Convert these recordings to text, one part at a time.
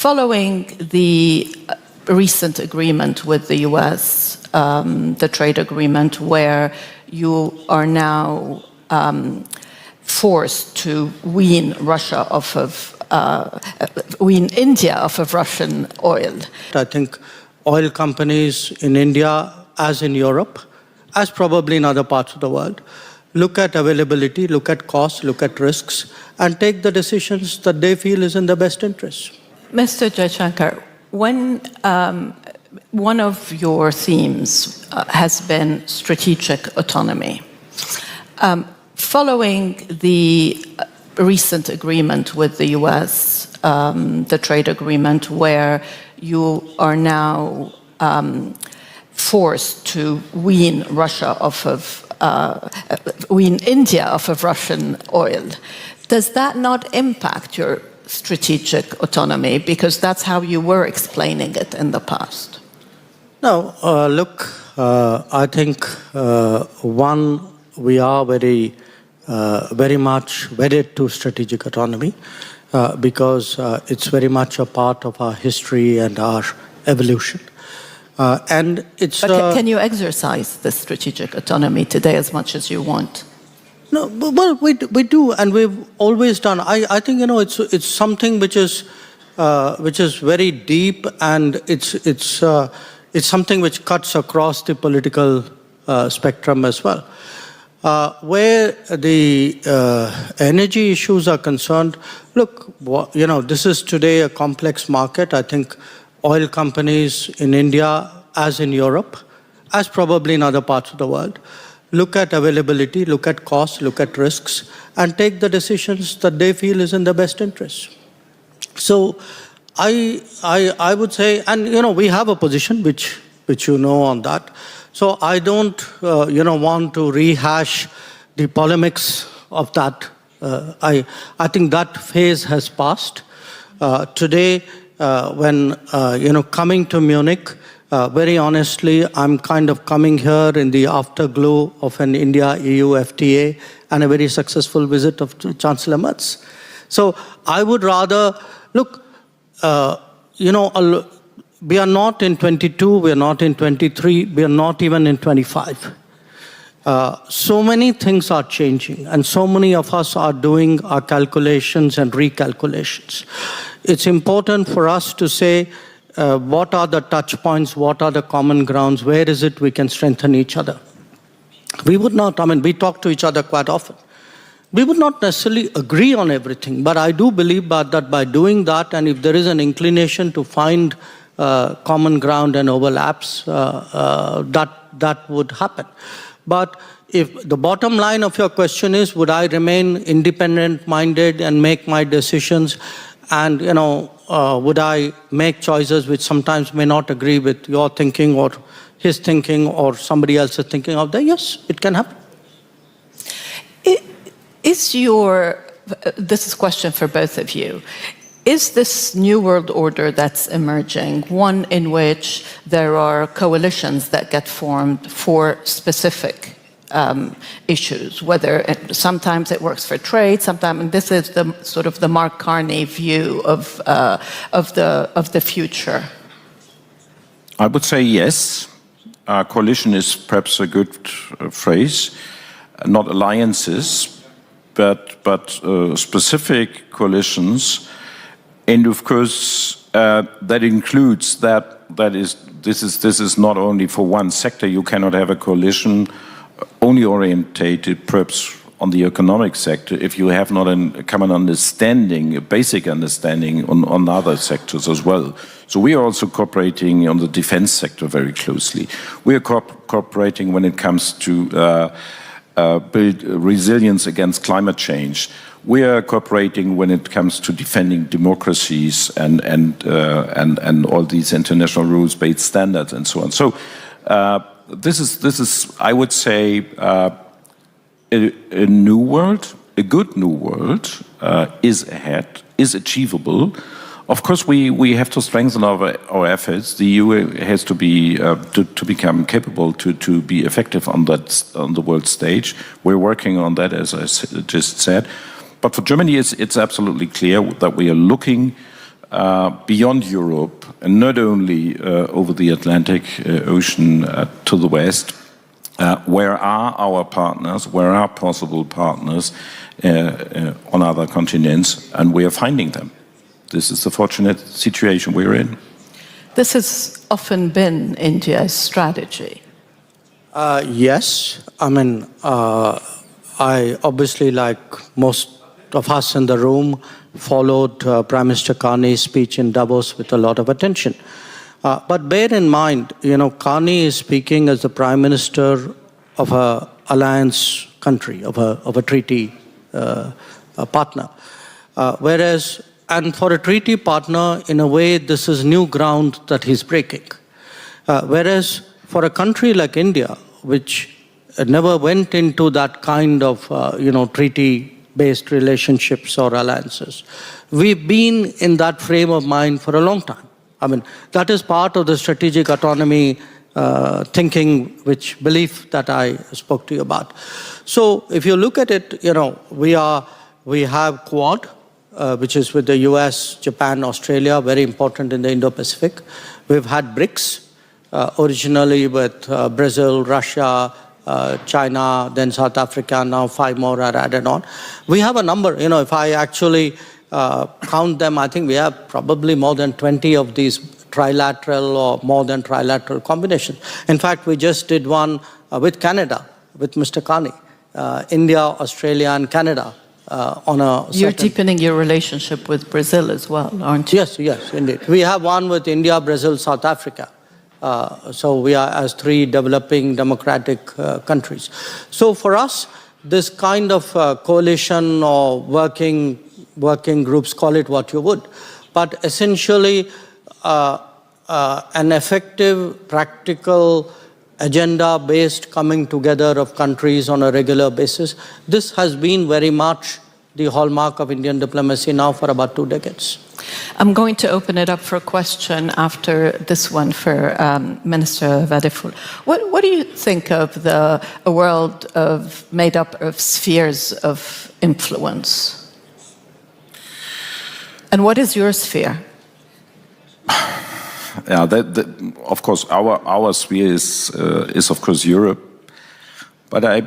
Following the recent agreement with the US, the trade agreement, where you are now forced to wean Russia off of, wean India off of Russian oil. I think oil companies in India, as in Europe, as probably in other parts of the world, look at availability, look at costs, look at risks, and take the decisions that they feel is in their best interest. Mr. Jaishankar, when one of your themes has been strategic autonomy, following the recent agreement with the US, the trade agreement, where you are now forced to wean Russia off of, wean India off of Russian oil, does that not impact your strategic autonomy? Because that's how you were explaining it in the past. No, look, I think, one, we are very much wedded to strategic autonomy because it's very much a part of our history and our evolution. And it's. But can you exercise the strategic autonomy today as much as you want? No, well, we do, and we've always done. I think, you know, it's something which is very deep, and it's something which cuts across the political spectrum as well. Where the energy issues are concerned, look, you know, this is today a complex market. I think oil companies in India, as in Europe, as probably in other parts of the world, look at availability, look at costs, look at risks, and take the decisions that they feel is in their best interest. So I would say, and you know, we have a position which you know on that. So I don't you know, want to rehash the polemics of that. I think that phase has passed. Today, when you know, coming to Munich, very honestly, I'm kind of coming here in the afterglow of an India-EU FTA and a very successful visit of Chancellor Merz. So I would rather, look, you know, we are not in 22, we are not in 23, we are not even in 25. So many things are changing, and so many of us are doing our calculations and recalculations. It's important for us to say, what are the touch points, what are the common grounds, where is it we can strengthen each other? We would not, I mean, we talk to each other quite often. We would not necessarily agree on everything, but I do believe that by doing that, and if there is an inclination to find common ground and overlaps, that would happen. But if the bottom line of your question is, would I remain independent-minded and make my decisions, and you know, would I make choices which sometimes may not agree with your thinking or his thinking or somebody else's thinking out there? Yes, it can happen. This is a question for both of you. Is this new world order that's emerging one in which there are coalitions that get formed for specific issues, whether sometimes it works for trade, sometimes, and this is the sort of the Mark Carney view of the future? I would say yes. Coalition is perhaps a good phrase, not alliances, but specific coalitions. And of course, that includes this is not only for one sector. You cannot have a coalition only orientated perhaps on the economic sector if you have not a common understanding, a basic understanding on other sectors as well. So we are also cooperating on the defense sector very closely. We are cooperating when it comes to build resilience against climate change. We are cooperating when it comes to defending democracies and all these international rules-based standards and so on. So this is, I would say, a new world, a good new world is ahead, is achievable. Of course, we have to strengthen our efforts. The EU has to be to become capable to be effective on the world stage. We're working on that, as I just said. But for Germany, it's absolutely clear that we are looking beyond Europe, and not only over the Atlantic Ocean to the west. Where are our partners? Where are possible partners on other continents? And we are finding them. This is the fortunate situation we're in. This has often been India's strategy. Yes. I mean, I obviously, like most of us in the room, followed Prime Minister Carney's speech in Davos with a lot of attention. But bear in mind, Carney is speaking as the Prime Minister of an alliance country, of a treaty partner. And for a treaty partner, in a way, this is new ground that he's breaking. Whereas for a country like India, which never went into that kind of, treaty-based relationships or alliances, we've been in that frame of mind for a long time. I mean, that is part of the strategic autonomy thinking, belief that I spoke to you about. So if you look at it, we have Quad, which is with the US, Japan, Australia, very important in the Indo-Pacific. We've had BRICS, originally with Brazil, Russia, China, then South Africa, now 5 more are added on. We have a number, if I actually count them, I think we have probably more than 20 of these trilateral or more than trilateral combinations. In fact, we just did one with Canada, with Mr. Carney, India, Australia, and Canada on a You're deepening your relationship with Brazil as well, aren't you? Yes, indeed. We have one with India, Brazil, South Africa. So we are as 3 developing democratic countries. So for us, this kind of coalition or working groups, call it what you would, but essentially an effective, practical, agenda-based coming together of countries on a regular basis. This has been very much the hallmark of Indian diplomacy now for about 2 decades. I'm going to open it up for a question after this one for Minister Vadeful. What do you think of a world made up of spheres of influence? And what is your sphere? Yeah, of course, our sphere is of course Europe, but I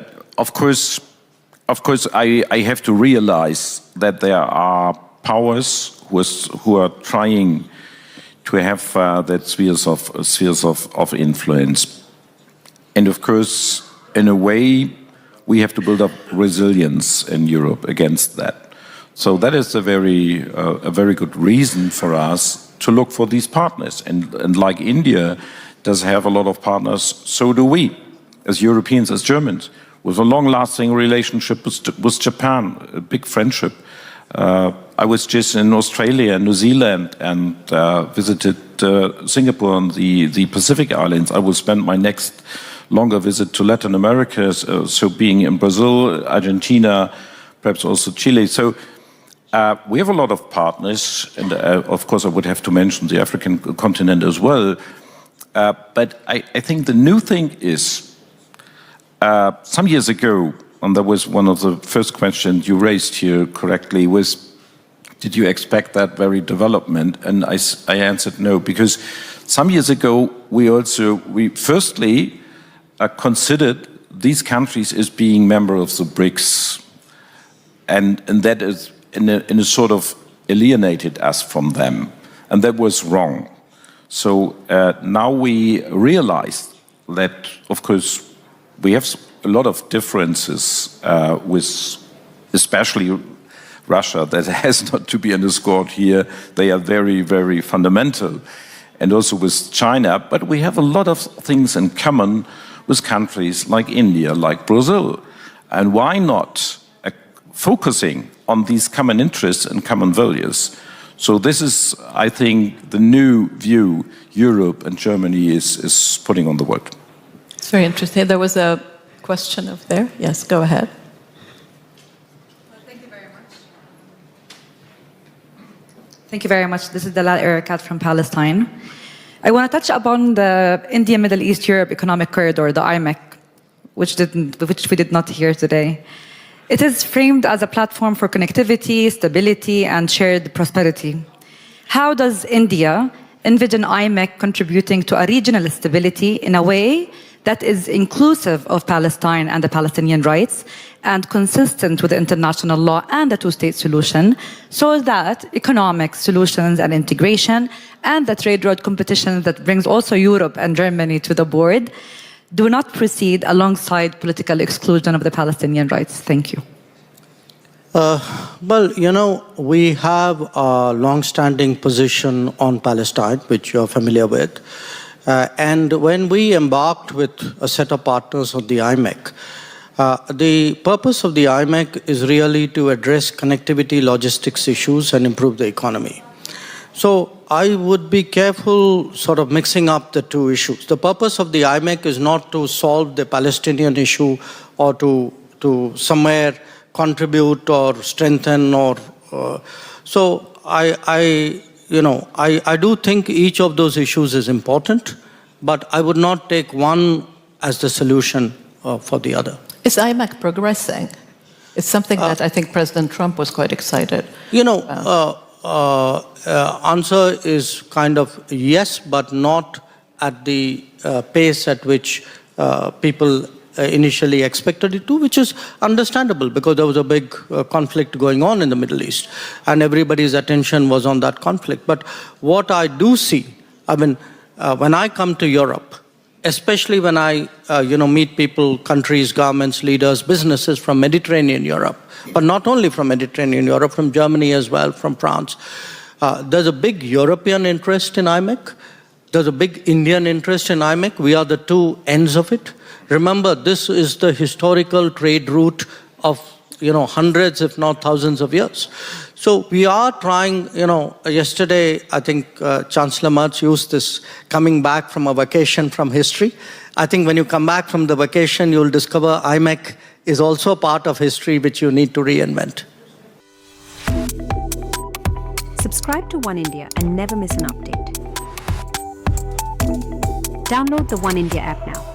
have to realize that there are powers who are trying to have that spheres of influence, and of course, in a way, we have to build up resilience in Europe against that. So that is a very good reason for us to look for these partners. And like India does have a lot of partners, so do we, as Europeans, as Germans, with a long-lasting relationship with Japan, a big friendship. I was just in Australia and New Zealand and visited Singapore and the Pacific Islands. I will spend my next longer visit to Latin America, so being in Brazil, Argentina, perhaps also Chile. So we have a lot of partners, and of course I would have to mention the African continent as well. But I think the new thing is, some years ago, and that was one of the first questions you raised here correctly, was, did you expect that very development? And I answered no, because some years ago we firstly considered these countries as being members of the BRICS, and that is in a sort of alienated us from them, and that was wrong. So now we realize that, of course, we have a lot of differences with especially Russia that has not to be underscored here. They are very, very fundamental. And also with China. But we have a lot of things in common with countries like India, like Brazil. And why not focusing on these common interests and common values? So this is, I think, the new view Europe and Germany is putting on the world. It's very interesting. There was a question over there. Yes, go ahead. Well, thank you very much. Thank you very much. This is Dalal Erakat from Palestine. I want to touch upon the India, Middle East, Europe Economic Corridor, the IMEC, which we did not hear today. It is framed as a platform for connectivity, stability, and shared prosperity. how does India envision IMEC contributing to a regional stability in a way that is inclusive of Palestine and the Palestinian rights and consistent with international law and the two-state solution, so that economic solutions and integration and the trade road competition that brings also Europe and Germany to the board do not proceed alongside political exclusion of the Palestinian rights? Thank you. Well, you know, we have a long-standing position on Palestine, which you're familiar with. And when we embarked with a set of partners of the IMEC, the purpose of the IMEC is really to address connectivity, logistics issues, and improve the economy. So I would be careful sort of mixing up the two issues. The purpose of the IMEC is not to solve the Palestinian issue or to somewhere contribute or strengthen or so I do think each of those issues is important, but I would not take one as the solution for the other. Is IMEC progressing? It's something that I think President Trump was quite excited. Answer is kind of yes, but not at the pace at which people initially expected it to, which is understandable because there was a big conflict going on in the Middle East and everybody's attention was on that conflict. But what I do see, I mean, when I come to Europe, especially when I meet people, countries, governments, leaders, businesses from Mediterranean Europe, but not only from Mediterranean Europe, from Germany as well, from France, there's a big European interest in IMEC. There's a big Indian interest in IMEC. We are the two ends of it. Remember, this is the historical trade route of, hundreds, if not thousands of years. So we are trying, yesterday, I think Chancellor Merz used this coming back from a vacation from history. I think when you come back from the vacation, you'll discover IMEC is also part of history which you need to reinvent. Subscribe to One India and never miss an update. Download the One India app now.